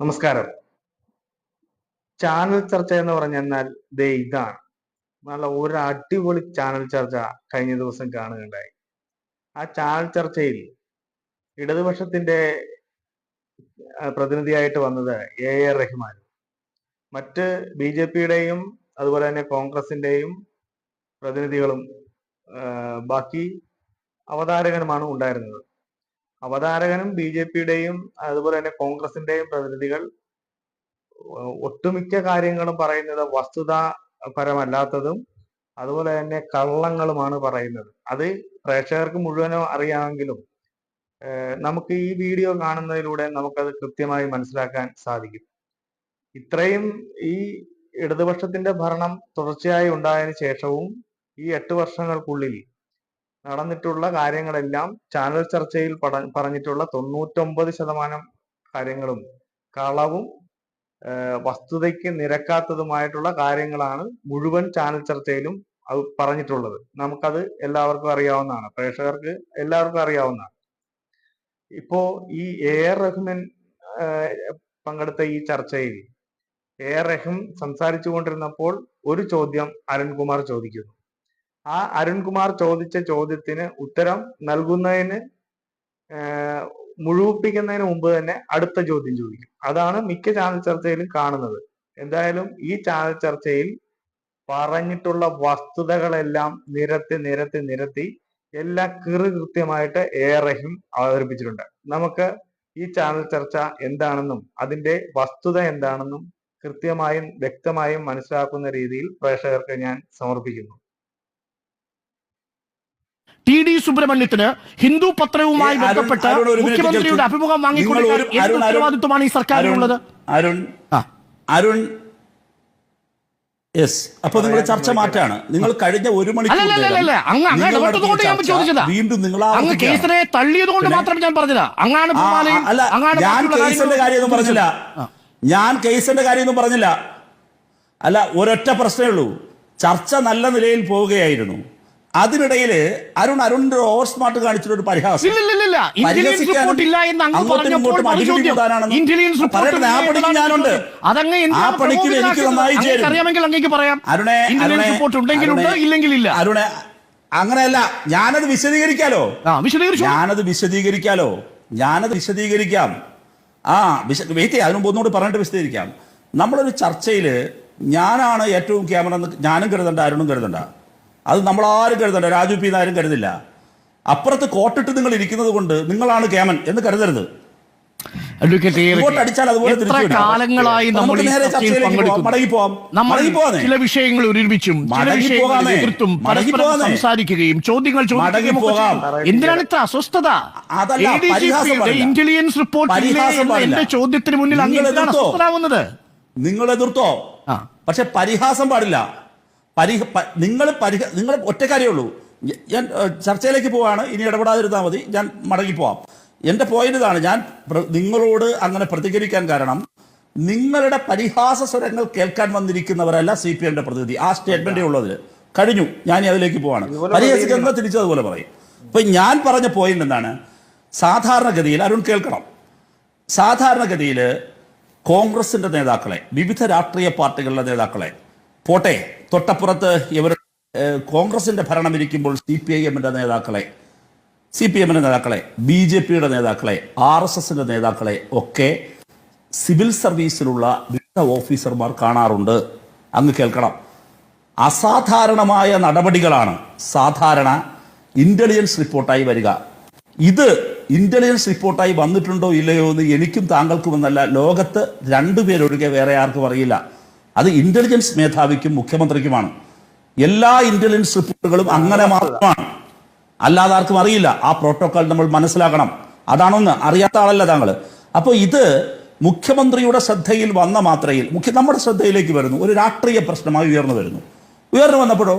നമസ്കാരം. ചാനൽ ചർച്ച എന്ന് പറഞ്ഞാൽ ദേ ഇതാണ്. നല്ല ഒരു അടിപൊളി ചാനൽ ചർച്ച കഴിഞ്ഞ ദിവസം കാണുകയുണ്ടായി. ആ ചാനൽ ചർച്ചയിൽ ഇടതുപക്ഷത്തിന്റെ പ്രതിനിധിയായിട്ട് വന്നത് AR റഹ്മാൻ, മറ്റ് BJP-യുടെയും അതുപോലെ തന്നെ കോൺഗ്രസിന്റെയും പ്രതിനിധികളും ബാക്കി അവതാരകനുമാണ് ഉണ്ടായിരുന്നത്. അവതാരകനും BJP-യുടെയും അതുപോലെ തന്നെ കോൺഗ്രസിന്റെയും പ്രതിനിധികൾ ഒട്ടുമിക്ക കാര്യങ്ങളും പറയുന്നത് വസ്തുതാപരമല്ലാത്തതും അതുപോലെ തന്നെ കള്ളങ്ങളുമാണ് പറയുന്നത്. അത് പ്രേക്ഷകർക്ക് മുഴുവനും അറിയാമെങ്കിലും നമുക്ക് ഈ വീഡിയോ കാണുന്നതിലൂടെ നമുക്കത് കൃത്യമായി മനസ്സിലാക്കാൻ സാധിക്കും. ഇത്രയും ഈ ഇടതുപക്ഷത്തിന്റെ ഭരണം തുടർച്ചയായി ഉണ്ടായതിനു ശേഷവും ഈ 8 വർഷങ്ങൾക്കുള്ളിൽ നടന്നിട്ടുള്ള കാര്യങ്ങളെല്ലാം ചാനൽ ചർച്ചയിൽ പറഞ്ഞിട്ടുള്ള 99% കാര്യങ്ങളും കളവും വസ്തുതയ്ക്ക് നിരക്കാത്തതുമായിട്ടുള്ള കാര്യങ്ങളാണ് മുഴുവൻ ചാനൽ ചർച്ചയിലും അത് പറഞ്ഞിട്ടുള്ളത്. നമുക്കത് എല്ലാവർക്കും അറിയാവുന്നതാണ്, പ്രേക്ഷകർക്ക് എല്ലാവർക്കും അറിയാവുന്നതാണ്. ഇപ്പോ ഈ AR റഹ്മാൻ പങ്കെടുത്ത ഈ ചർച്ചയിൽ AR റഹ്മാൻ സംസാരിച്ചു കൊണ്ടിരുന്നപ്പോൾ ഒരു ചോദ്യം അരുൺകുമാർ ചോദിക്കുന്നു. ആ അരുൺകുമാർ ചോദിച്ച ചോദ്യത്തിന് ഉത്തരം നൽകുന്നതിന് മുഴുവിപ്പിക്കുന്നതിന് മുമ്പ് തന്നെ അടുത്ത ചോദ്യം ചോദിക്കും. അതാണ് മിക്ക ചാനൽ ചർച്ചയിലും കാണുന്നത്. എന്തായാലും ഈ ചാനൽ ചർച്ചയിൽ പറഞ്ഞിട്ടുള്ള വസ്തുതകളെല്ലാം നിരത്തി എല്ലാ കൃത്യമായിട്ട് AR റഹീം അവതരിപ്പിച്ചിട്ടുണ്ട്. നമുക്ക് ഈ ചാനൽ ചർച്ച എന്താണെന്നും അതിന്റെ വസ്തുത എന്താണെന്നും കൃത്യമായും വ്യക്തമായും മനസ്സിലാക്കുന്ന രീതിയിൽ പ്രേക്ഷകർക്ക് ഞാൻ സമർപ്പിക്കുന്നു. TD സുബ്രഹ്മണ്യത്തിന് ഹിന്ദു പത്രവുമായി ബന്ധപ്പെട്ട് മുഖ്യമന്ത്രിയുടെ അഭിമുഖം വാങ്ങിക്കൊടുക്കാൻ എന്ത് ഉത്തരവാദിത്വമാണ് ഈ സർക്കാരിനുള്ളത്? അരുൺ യെസ്, അപ്പൊ നിങ്ങൾ ചർച്ച മാറ്റാണ്. നിങ്ങൾ കഴിഞ്ഞ 1 മണിക്കൂർ വീണ്ടും നിങ്ങൾ കേസിനെ തള്ളിയത് കൊണ്ട് മാത്രം ഞാൻ പറഞ്ഞതാ. ഞാൻ കേസിന്റെ കാര്യമൊന്നും പറഞ്ഞില്ല. അല്ല, ഒരൊറ്റ പ്രശ്നമേ ഉള്ളൂ. ചർച്ച നല്ല നിലയിൽ പോവുകയായിരുന്നു. അതിനിടയിൽ അരുണിന്റെ ഓവർ സ്മാർട്ട് കാണിച്ചിട്ടൊരു പരിഹാസം. അങ്ങനെയല്ല, ഞാനത് വിശദീകരിക്കാലോ. അതിന് മുമ്പ് ഒന്നുകൂടി പറഞ്ഞിട്ട് വിശദീകരിക്കാം. നമ്മളൊരു ചർച്ചയിൽ ഞാനാണ് ഏറ്റവും ക്യാമറ എന്ന് ഞാനും കരുതണ്ട, അരുണും കരുതണ്ട. അത് നമ്മളാരും കരുതണ്ട, രാജു പി നായരും കരുതില്ല. അപ്പുറത്ത് കോട്ടിട്ട് നിങ്ങൾ ഇരിക്കുന്നത് കൊണ്ട് നിങ്ങളാണ് ക്യാമൻ എന്ന് കരുതരുത്. കാലങ്ങളായി നമ്മൾ ചില വിഷയങ്ങൾ ഒരുമിച്ചും സംസാരിക്കുകയും ചോദ്യങ്ങൾ എന്തിനാണ് ഇത്ര അസ്വസ്ഥത? ഇന്റലിജൻസ് റിപ്പോർട്ട് ചോദ്യത്തിന് മുന്നിൽ അസ്വസ്ഥരാവുന്നത് നിങ്ങൾ എതിർത്തോ, പക്ഷെ പരിഹാസം പാടില്ല. നിങ്ങൾ ഒറ്റ കാര്യമേ ഉള്ളൂ. ഞാൻ ചർച്ചയിലേക്ക് പോവാണ്, ഇനി ഇടപെടാതിരുന്നാൽ മതി, ഞാൻ മടങ്ങിപ്പോവാം. എൻ്റെ പോയിന്റ് ഇതാണ്. ഞാൻ നിങ്ങളോട് അങ്ങനെ പ്രതികരിക്കാൻ കാരണം നിങ്ങളുടെ പരിഹാസ സ്വരങ്ങൾ കേൾക്കാൻ വന്നിരിക്കുന്നവരല്ല CPM-ന്റെ പ്രതിനിധി. ആ സ്റ്റേറ്റ്മെന്റേ ഉള്ളത് കഴിഞ്ഞു. ഞാൻ അതിലേക്ക് പോവാണ്. പരിഹസിക്കുന്ന തിരിച്ചതുപോലെ പറയും. ഇപ്പൊ ഞാൻ പറഞ്ഞ പോയിന്റ് എന്താണ്? സാധാരണഗതിയിൽ അരുൺ കേൾക്കണം. സാധാരണഗതിയിൽ കോൺഗ്രസിന്റെ നേതാക്കളെ, വിവിധ രാഷ്ട്രീയ പാർട്ടികളുടെ നേതാക്കളെ പോട്ടെ, തൊട്ടപ്പുറത്ത് ഇവർ കോൺഗ്രസിന്റെ ഭരണം ഇരിക്കുമ്പോൾ CPM-ന്റെ നേതാക്കളെ, BJP-യുടെ നേതാക്കളെ, RSS-ന്റെ നേതാക്കളെ ഒക്കെ സിവിൽ സർവീസിലുള്ള വിവിധ ഓഫീസർമാർ കാണാറുണ്ട്. അങ്ങ് കേൾക്കണം. അസാധാരണമായ നടപടികളാണ് സാധാരണ ഇന്റലിജൻസ് റിപ്പോർട്ടായി വരിക. ഇത് ഇന്റലിജൻസ് റിപ്പോർട്ടായി വന്നിട്ടുണ്ടോ ഇല്ലയോ എന്ന് എനിക്കും താങ്കൾക്കും എന്നല്ല, ലോകത്ത് 2 പേരൊഴികെ വേറെ ആർക്കും അറിയില്ല. അത് ഇന്റലിജൻസ് മേധാവിക്കും മുഖ്യമന്ത്രിക്കുമാണ്. എല്ലാ ഇന്റലിജൻസ് റിപ്പോർട്ടുകളും അങ്ങനെ മാത്രമാണ്, അല്ലാതെ ആർക്കും അറിയില്ല. ആ പ്രോട്ടോകോൾ നമ്മൾ മനസ്സിലാക്കണം. അതാണൊന്ന്. അറിയാത്ത ആളല്ല താങ്കൾ. അപ്പോൾ ഇത് മുഖ്യമന്ത്രിയുടെ ശ്രദ്ധയിൽ വന്ന മാത്രയിൽ നമ്മുടെ ശ്രദ്ധയിലേക്ക് വരുന്നു, ഒരു രാഷ്ട്രീയ പ്രശ്നമായി ഉയർന്നു വന്നപ്പോഴോ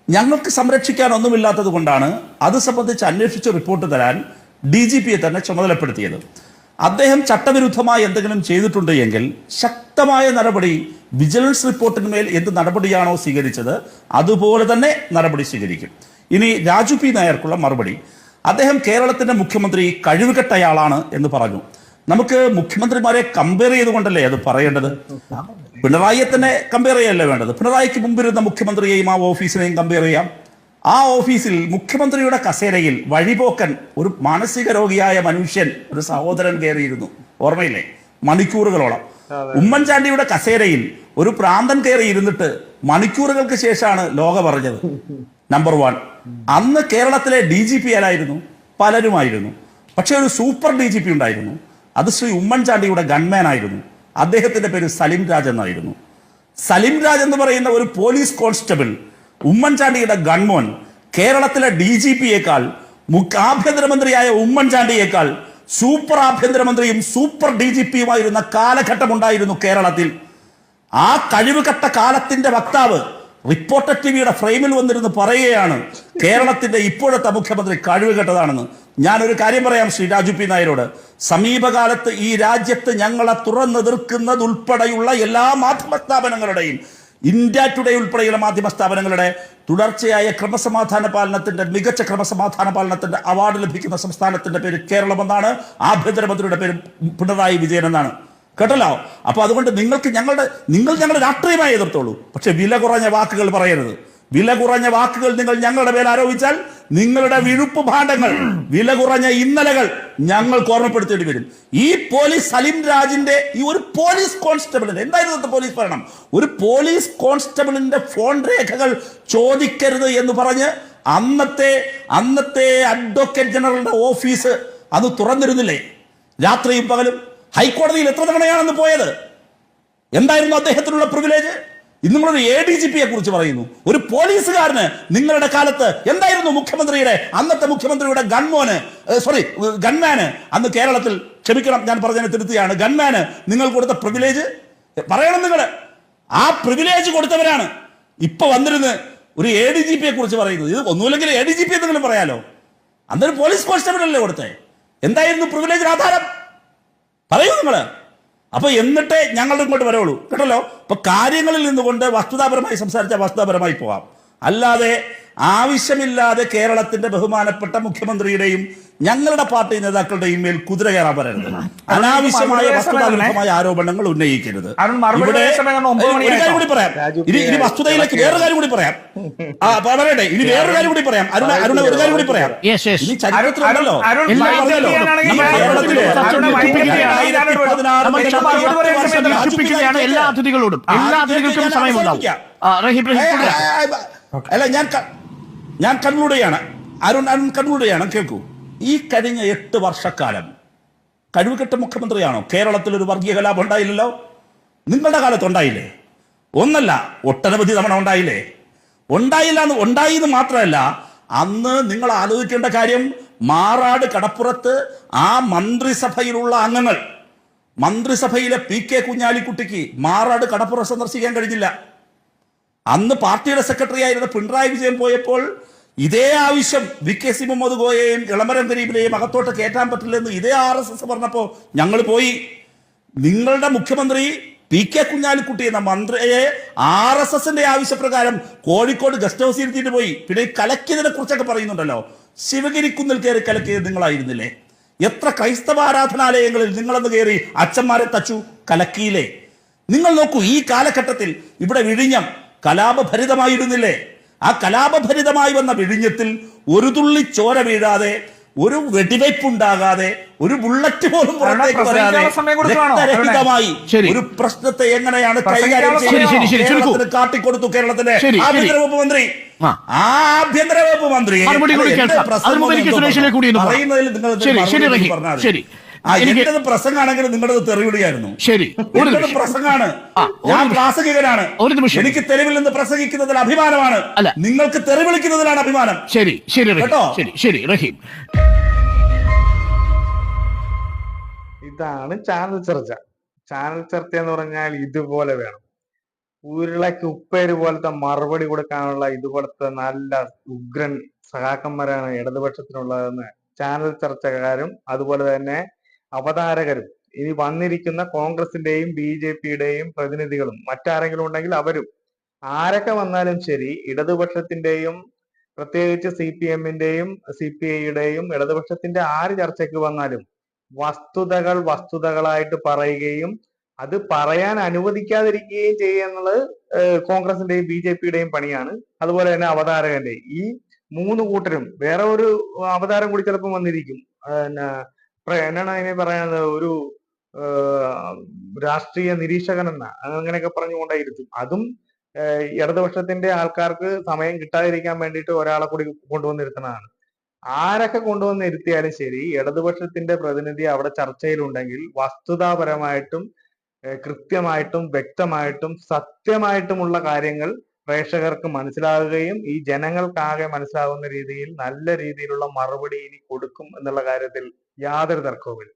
ഞങ്ങൾക്ക് സംരക്ഷിക്കാൻ ഒന്നുമില്ലാത്തത് കൊണ്ടാണ് അത് സംബന്ധിച്ച് അന്വേഷിച്ച് റിപ്പോർട്ട് തരാൻ DGP-യെ തന്നെ ചുമതലപ്പെടുത്തിയത്. അദ്ദേഹം ചട്ടവിരുദ്ധമായി എന്തെങ്കിലും ചെയ്തിട്ടുണ്ട് എങ്കിൽ ശക്തമായ നടപടി, വിജിലൻസ് റിപ്പോർട്ടിന്മേൽ എന്ത് നടപടിയാണോ സ്വീകരിച്ചത് അതുപോലെ തന്നെ നടപടി സ്വീകരിക്കും. ഇനി രാജു പി നായർക്കുള്ള മറുപടി. അദ്ദേഹം കേരളത്തിന്റെ മുഖ്യമന്ത്രി കഴിവുകെട്ടയാളാണ് എന്ന് പറഞ്ഞു. നമുക്ക് മുഖ്യമന്ത്രിമാരെ കമ്പയർ ചെയ്തുകൊണ്ടല്ലേ അത് പറയേണ്ടത്? പിണറായിയെ തന്നെ കമ്പയർ ചെയ്യല്ലേ വേണ്ടത്? പിണറായിക്ക് മുമ്പിരുന്ന മുഖ്യമന്ത്രിയെയും ആ ഓഫീസിനെയും കമ്പയർ ചെയ്യാം. ആ ഓഫീസിൽ മുഖ്യമന്ത്രിയുടെ കസേരയിൽ വഴിപോക്കൻ ഒരു മാനസിക രോഗിയായ മനുഷ്യൻ, ഒരു സഹോദരൻ കയറിയിരുന്നു, ഓർമ്മയില്ലേ? മണിക്കൂറുകളോളം. ഉമ്മൻചാണ്ടിയുടെ കസേരയിൽ ഒരു പ്രാന്തൻ കയറി ഇരുന്നിട്ട് മണിക്കൂറുകൾക്ക് ശേഷമാണ് ലോക പറഞ്ഞത്. നമ്പർ 1, അന്ന് കേരളത്തിലെ DGP ആരായിരുന്നു? പലരുമായിരുന്നു. പക്ഷെ ഒരു സൂപ്പർ DGP ഉണ്ടായിരുന്നു. അത് ശ്രീ ഉമ്മൻചാണ്ടിയുടെ ഗൺമാൻ ആയിരുന്നു. അദ്ദേഹത്തിന്റെ പേര് സലിം രാജ് എന്നായിരുന്നു. സലിം രാജ് എന്ന് പറയുന്ന ഒരു പോലീസ് കോൺസ്റ്റബിൾ, ഉമ്മൻചാണ്ടിയുടെ ഗൺമോൻ, കേരളത്തിലെ DGPയേക്കാൾ ആഭ്യന്തരമന്ത്രിയായ ഉമ്മൻചാണ്ടിയേക്കാൾ സൂപ്പർ ആഭ്യന്തരമന്ത്രിയും സൂപ്പർ DGPയുമായിരുന്ന കാലഘട്ടമുണ്ടായിരുന്നു കേരളത്തിൽ. ആ കഴിവുകെട്ട കാലത്തിന്റെ വക്താവ് റിപ്പോർട്ടർ TVയുടെ ഫ്രെയിമിൽ വന്നിരുന്ന് പറയുകയാണ് കേരളത്തിന്റെ ഇപ്പോഴത്തെ മുഖ്യമന്ത്രി കഴിവുകെട്ടതാണെന്ന്. ഞാനൊരു കാര്യം പറയാം ശ്രീ രാജു പി നായരോട്. സമീപകാലത്ത് ഈ രാജ്യത്ത് ഞങ്ങളെ തുറന്നെതിർക്കുന്നതുൾപ്പെടെയുള്ള എല്ലാ മാധ്യമ സ്ഥാപനങ്ങളുടെയും, ഇന്ത്യ ടുഡേ ഉൾപ്പെടെയുള്ള മാധ്യമ സ്ഥാപനങ്ങളുടെ തുടർച്ചയായ ക്രമസമാധാന പാലനത്തിന്റെ, മികച്ച ക്രമസമാധാന പാലനത്തിന്റെ അവാർഡ് ലഭിക്കുന്ന സംസ്ഥാനത്തിന്റെ പേര് കേരളമെന്നാണ്. ആഭ്യന്തരമന്ത്രിയുടെ പേര് പിണറായി വിജയൻ എന്നാണ്. കേട്ടല്ലോ? അപ്പൊ അതുകൊണ്ട് നിങ്ങൾ ഞങ്ങളുടെ രാഷ്ട്രീയമായി എതിർത്തോളൂ, പക്ഷെ വില കുറഞ്ഞ വാക്കുകൾ പറയരുത്. വില കുറഞ്ഞ വാക്കുകൾ നിങ്ങൾ ഞങ്ങളുടെ മേൽ ആരോപിച്ചാൽ നിങ്ങളുടെ വിഴുപ്പ് ഭാണ്ഡങ്ങൾ, വില കുറഞ്ഞ ഇന്നലകൾ ഞങ്ങൾക്ക് ഓർമ്മപ്പെടുത്തേണ്ടി വരും. ഈ പോലീസ് സലിം രാജിന്റെ ഈ ഒരു പോലീസ് കോൺസ്റ്റബിളിന്റെ, എന്തായിരുന്നു പോലീസ് ഭരണം? ഒരു പോലീസ് കോൺസ്റ്റബിളിന്റെ ഫോൺ രേഖകൾ ചോദിക്കരുത് എന്ന് പറഞ്ഞ് അന്നത്തെ അഡ്വക്കേറ്റ് ജനറലിന്റെ ഓഫീസ് അത് തുറന്നിരുന്നില്ലേ? രാത്രിയും പകലും. ഹൈക്കോടതിയിൽ എത്ര തവണയാണെന്ന് പോയത്? എന്തായിരുന്നു അദ്ദേഹത്തിനുള്ള പ്രിവിലേജ്? ഇന്ന് നിങ്ങളൊരു ADGPയെ കുറിച്ച് പറയുന്നു. ഒരു പോലീസുകാരന് നിങ്ങളുടെ കാലത്ത് എന്തായിരുന്നു അന്നത്തെ മുഖ്യമന്ത്രിയുടെ ഗൺമാന് അന്ന് കേരളത്തിൽ, ക്ഷമിക്കണം ഞാൻ പറഞ്ഞതിനെ തിരുത്തിയാണ്, ഗൺമാന് നിങ്ങൾ കൊടുത്ത പ്രിവിലേജ് പറയണം. നിങ്ങൾ ആ പ്രിവിലേജ് കൊടുത്തവരാണ് ഇപ്പൊ വന്നിരുന്ന് ഒരു ADGPയെ കുറിച്ച് പറയുന്നത്. ഇത് ഒന്നുമില്ലെങ്കിൽ ADGP എന്തെങ്കിലും പറയാലോ. അന്നൊരു പോലീസ് കോൺസ്റ്റബിൾ അല്ലേ കൊടുത്തേ? എന്തായിരുന്നു പ്രിവിലേജിന് ആധാരം? പറയൂ നിങ്ങള്. അപ്പൊ എന്നിട്ടേ ഞങ്ങളുടെ ഇങ്ങോട്ട് വരവുള്ളൂ. കേട്ടല്ലോ? അപ്പൊ കാര്യങ്ങളിൽ നിന്നുകൊണ്ട് വസ്തുതാപരമായി സംസാരിച്ചാൽ വസ്തുതാപരമായി പോവാം. അല്ലാതെ ആവശ്യമില്ലാതെ കേരളത്തിന്റെ ബഹുമാനപ്പെട്ട മുഖ്യമന്ത്രിയുടെയും ഞങ്ങളുടെ പാർട്ടി നേതാക്കളുടെയും മേൽ കുതിര കയറാൻ പറയരുത്. അനാവശ്യമായ വസ്തുതാപരമായ ആരോപണങ്ങൾ ഉന്നയിക്കരുത്. ഇവിടെ ഒരു കാര്യം കൂടി പറയാം. ഇനി വസ്തുതയിലേക്ക് വേറൊരു കാര്യം കൂടി പറയാം. പറയട്ടെ, ഇനി വേറൊരു കാര്യം കൂടി പറയാം. അരുണ ഒരു കാര്യം കൂടി പറയാം. ഇനി ചരിത്രത്തിലുണ്ടല്ലോ, എല്ലാ അതിഥികൾക്കും സമയമുണ്ടാവും. അല്ല, ഞാൻ കൺക്ലൂഡ് ചെയ്യാണ്. അരുൺ കൺക്ലൂഡ് ചെയ്യണം. കേൾക്കൂ. ഈ കഴിഞ്ഞ 8 വർഷക്കാലം കഴിവുകെട്ട മുഖ്യമന്ത്രിയാണോ? കേരളത്തിൽ ഒരു വർഗീയ കലാപം ഉണ്ടായില്ലല്ലോ. നിങ്ങളുടെ കാലത്ത് ഉണ്ടായില്ലേ? ഒന്നല്ല, ഒട്ടനവധി തവണ ഉണ്ടായില്ലേ? ഉണ്ടായിന്ന് മാത്രമല്ല, അന്ന് നിങ്ങൾ ആലോചിക്കേണ്ട കാര്യം, മാറാട് കടപ്പുറത്ത് ആ മന്ത്രിസഭയിലുള്ള അംഗങ്ങൾ, മന്ത്രിസഭയിലെ PK കുഞ്ഞാലിക്കുട്ടിക്ക് മാറാട് കടപ്പുറം സന്ദർശിക്കാൻ കഴിഞ്ഞില്ല. അന്ന് പാർട്ടിയുടെ സെക്രട്ടറി ആയിരുന്ന പിണറായി വിജയൻ പോയപ്പോൾ ഇതേ ആവശ്യം VKC മുഹമ്മദ് കോയയെയും ഇളമരം കരീമിനെയും അകത്തോട്ട് കയറ്റാൻ പറ്റില്ലെന്ന് ഇതേ RSS പറഞ്ഞപ്പോ ഞങ്ങൾ പോയി. നിങ്ങളുടെ മുഖ്യമന്ത്രി PK കുഞ്ഞാലിക്കുട്ടി എന്ന മന്ത്രിയെ RSSന്റെ ആവശ്യപ്രകാരം കോഴിക്കോട് ഗസ്റ്റ് ഹൗസിൽ ഇരുത്തിയിട്ട് പോയി. പിന്നെ ഈ കലക്കിയതിനെ കുറിച്ചൊക്കെ പറയുന്നുണ്ടല്ലോ. ശിവഗിരിക്കുന്നിൽ കയറി കലക്കിയത് നിങ്ങളായിരുന്നില്ലേ? എത്ര ക്രൈസ്തവ ആരാധനാലയങ്ങളിൽ നിങ്ങളെന്ന് കയറി അച്ഛന്മാരെ തച്ചു കലക്കിയില്ലേ? നിങ്ങൾ നോക്കൂ, ഈ കാലഘട്ടത്തിൽ ഇവിടെ വിഴിഞ്ഞം കലാപഭരിതമായിരുന്നില്ലേ? ആ കലാപഭരിതമായി വന്ന വിഴിഞ്ഞത്തിൽ ഒരു തുള്ളി ചോര വീഴാതെ, ഒരു വെടിവയ്പുണ്ടാകാതെ, ഒരു ബുള്ളറ്റ് പോലും പുറത്തേക്ക് വരാതെ രക്തരഹിതമായി ഒരു പ്രശ്നത്തെ എങ്ങനെയാണ് കൈകാര്യം ചെയ്യുന്നത് കാട്ടിക്കൊടുത്തു കേരളത്തിലെ ആഭ്യന്തര വകുപ്പ് മന്ത്രി. ആ ആഭ്യന്തര വകുപ്പ് മന്ത്രി പറയുന്നതിൽ നിങ്ങൾ പ്രസംഗമാണെങ്കിൽ നിങ്ങളത് തെറിവിടുകയായിരുന്നു. ശരി, പ്രസംഗമാണ്. ഞാൻ പ്രാസംഗികനാണ്. എനിക്ക് തെരുവിൽ നിന്ന് പ്രസംഗിക്കുന്നതിൽ അഭിമാനമാണ്. നിങ്ങൾക്ക് തെറിവിളിക്കുന്നതിലാണ് അഭിമാനം. ശരി ശരി കേട്ടോ? ശരി റഹീം. ഇതാണ് ചാനൽ ചർച്ച. ചാനൽ ചർച്ച എന്ന് പറഞ്ഞാൽ ഇതുപോലെ വേണം. ഉരുളക്ക് ഉപ്പേര് പോലത്തെ മറുപടി കൊടുക്കാനുള്ള ഇതുപോലത്തെ നല്ല ഉഗ്രൻ സഹാക്കന്മാരാണ് ഇടതുപക്ഷത്തിനുള്ളതെന്ന് ചാനൽ ചർച്ചക്കാരും അതുപോലെ തന്നെ അവതാരകരും, ഇനി വന്നിരിക്കുന്ന കോൺഗ്രസിന്റെയും BJPയുടെയും പ്രതിനിധികളും മറ്റാരെങ്കിലും ഉണ്ടെങ്കിൽ അവരും, ആരൊക്കെ വന്നാലും ശരി, ഇടതുപക്ഷത്തിന്റെയും പ്രത്യേകിച്ച് CPMന്റെയും CPIയുടെയും ഇടതുപക്ഷത്തിന്റെ ആര് ചർച്ചയ്ക്ക് വന്നാലും വസ്തുതകളായിട്ട് പറയുകയും അത് പറയാൻ അനുവദിക്കാതിരിക്കുകയും ചെയ്യുക എന്നുള്ളത് കോൺഗ്രസിന്റെയും BJP-യുടെയും പണിയാണ്. അതുപോലെ തന്നെ അവതാരകന്റെ ഈ 3 കൂട്ടരും, വേറെ ഒരു അവതാരം കൂടി ചിലപ്പോൾ വന്നിരിക്കും. എന്താണ് അതിനെ പറയുന്നത്, ഒരു രാഷ്ട്രീയ നിരീക്ഷകൻ അങ്ങനെയൊക്കെ പറഞ്ഞുകൊണ്ടേയിരിക്കും. അതും ഇടതുപക്ഷത്തിന്റെ ആൾക്കാർക്ക് സമയം കിട്ടാതിരിക്കാൻ വേണ്ടിയിട്ട് ഒരാളെ കൂടി കൊണ്ടുവന്നിരുത്തുന്നതാണ്. ആരൊക്കെ കൊണ്ടുവന്നിരുത്തിയാലും ശരി, ഇടതുപക്ഷത്തിന്റെ പ്രതിനിധി അവിടെ ചർച്ചയിലുണ്ടെങ്കിൽ വസ്തുതാപരമായിട്ടും കൃത്യമായിട്ടും വ്യക്തമായിട്ടും സത്യമായിട്ടുമുള്ള കാര്യങ്ങൾ പ്രേക്ഷകർക്ക് മനസ്സിലാകുകയും ഈ ജനങ്ങൾക്കാകെ മനസ്സിലാകുന്ന രീതിയിൽ നല്ല രീതിയിലുള്ള മറുപടി ഇനി കൊടുക്കും എന്നുള്ള കാര്യത്തിൽ യാതൊരു തർക്കവുമില്ല.